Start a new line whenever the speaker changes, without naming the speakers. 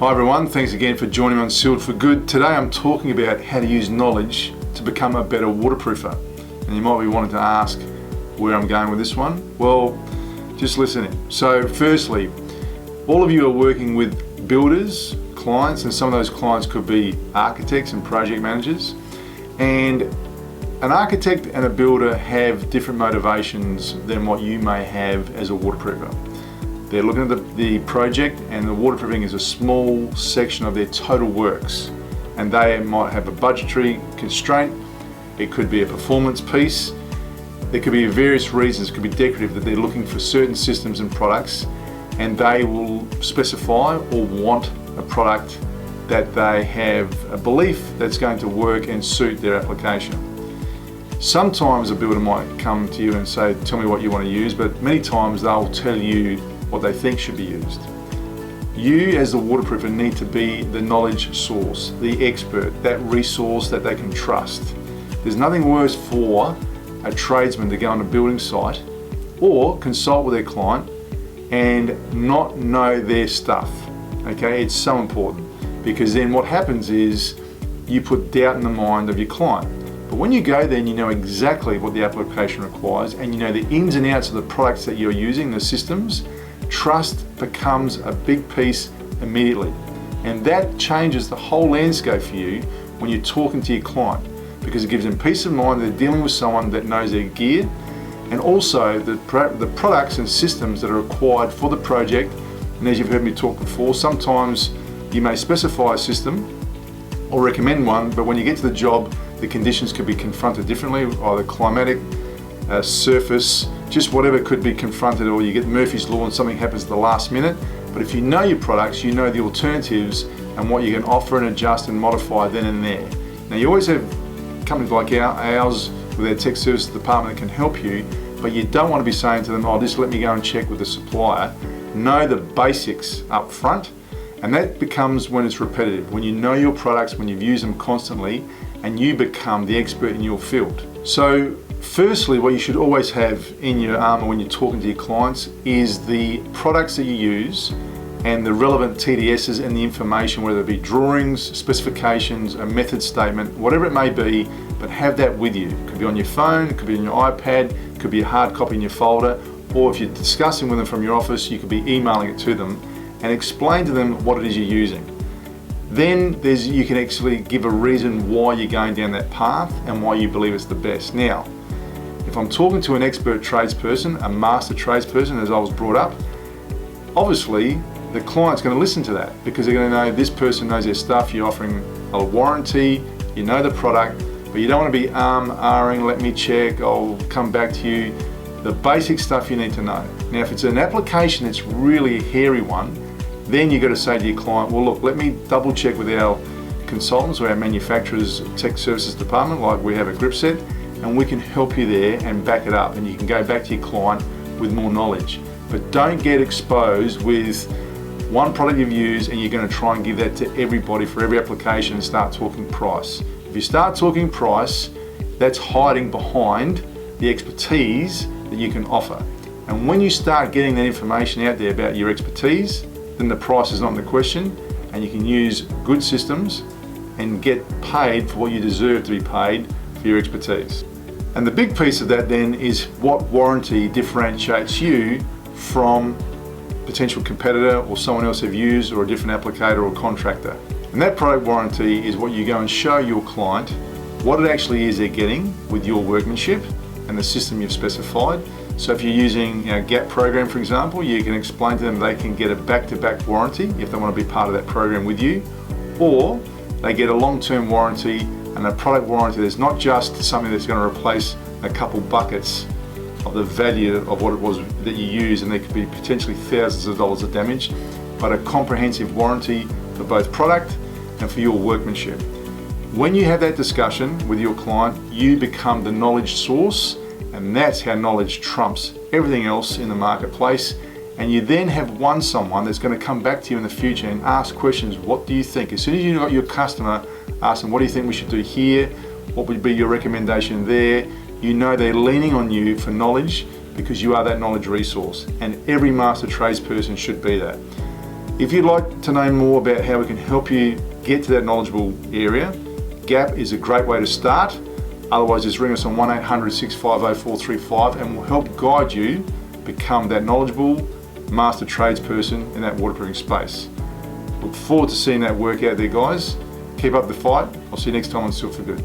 Hi everyone, thanks again for joining me on Sealed for Good. Today I'm talking about how to use knowledge to become a better waterproofer. And you might be wanting to ask where I'm going with this one. Well, just listen in. So firstly, all of you are working with builders, clients, and some of those clients could be architects and project managers. And an architect and a builder have different motivations than what you may have as a waterproofer. They're looking at the project, and the waterproofing is a small section of their total works, and they might have a budgetary constraint. It could be a performance piece. There could be various reasons. It could be decorative, that they're looking for certain systems and products, and they will specify or want a product that they have a belief that's going to work and suit their application. Sometimes a builder might come to you and say, tell me what you want to use, but many times they'll tell you what they think should be used. You as the waterproofer need to be the knowledge source, the expert, that resource that they can trust. There's nothing worse for a tradesman to go on a building site or consult with their client and not know their stuff. Okay, it's so important, because then what happens is you put doubt in the mind of your client. But when you go there and you know exactly what the application requires, and you know the ins and outs of the products that you're using, the systems, trust becomes a big piece immediately. And that changes the whole landscape for you when you're talking to your client, because it gives them peace of mind they're dealing with someone that knows their gear, and also the products and systems that are required for the project. And as you've heard me talk before, sometimes you may specify a system or recommend one, but when you get to the job, the conditions could be confronted differently, either climatic, surface, just whatever could be confronted, or you get Murphy's Law and something happens at the last minute. But if you know your products, you know the alternatives and what you can offer and adjust and modify then and there. Now, you always have companies like ours with their tech services department that can help you, but you don't want to be saying to them, oh, just let me go and check with the supplier. Know the basics up front, and that becomes when it's repetitive, when you know your products, when you've used them constantly, and you become the expert in your field. So firstly, what you should always have in your armor when you're talking to your clients is the products that you use and the relevant TDSs and the information, whether it be drawings, specifications, a method statement, whatever it may be, but have that with you. It could be on your phone, it could be on your iPad, it could be a hard copy in your folder, or if you're discussing with them from your office, you could be emailing it to them and explain to them what it is you're using. Then you can actually give a reason why you're going down that path and why you believe it's the best. Now, if I'm talking to an expert tradesperson, a master tradesperson as I was brought up, obviously the client's going to listen to that, because they're going to know this person knows their stuff, you're offering a warranty, you know the product, but you don't want to be ahhing, let me check, I'll come back to you. The basic stuff you need to know. Now, if it's an application that's really a hairy one, then you've got to say to your client, well look, let me double check with our consultants or our manufacturers tech services department, like we have at Gripset, and we can help you there and back it up, and you can go back to your client with more knowledge. But don't get exposed with one product you've used and you're going to try and give that to everybody for every application and start talking price. If you start talking price, that's hiding behind the expertise that you can offer. And when you start getting that information out there about your expertise, then the price is not in the question, and you can use good systems and get paid for what you deserve to be paid for your expertise. And the big piece of that then is what warranty differentiates you from potential competitor or someone else have used, or a different applicator or contractor. And that product warranty is what you go and show your client what it actually is they're getting with your workmanship and the system you've specified. So if you're using GAPP program, for example, you can explain to them they can get a back-to-back warranty if they want to be part of that program with you, or they get a long-term warranty and a product warranty that's not just something that's going to replace a couple buckets of the value of what it was that you use, and there could be potentially thousands of dollars of damage, but a comprehensive warranty for both product and for your workmanship. When you have that discussion with your client, you become the knowledge source, and that's how knowledge trumps everything else in the marketplace. And you then have someone that's going to come back to you in the future and ask questions. What do you think? As soon as you've got your customer, ask them, what do you think we should do here? What would be your recommendation there? You know they're leaning on you for knowledge, because you are that knowledge resource, and every master tradesperson should be that. If you'd like to know more about how we can help you get to that knowledgeable area, GAPP is a great way to start. Otherwise, just ring us on 1-800-650-435 and we'll help guide you become that knowledgeable master tradesperson in that waterproofing space. Look forward to seeing that work out there, guys. Keep up the fight. I'll see you next time on Sealed for Good.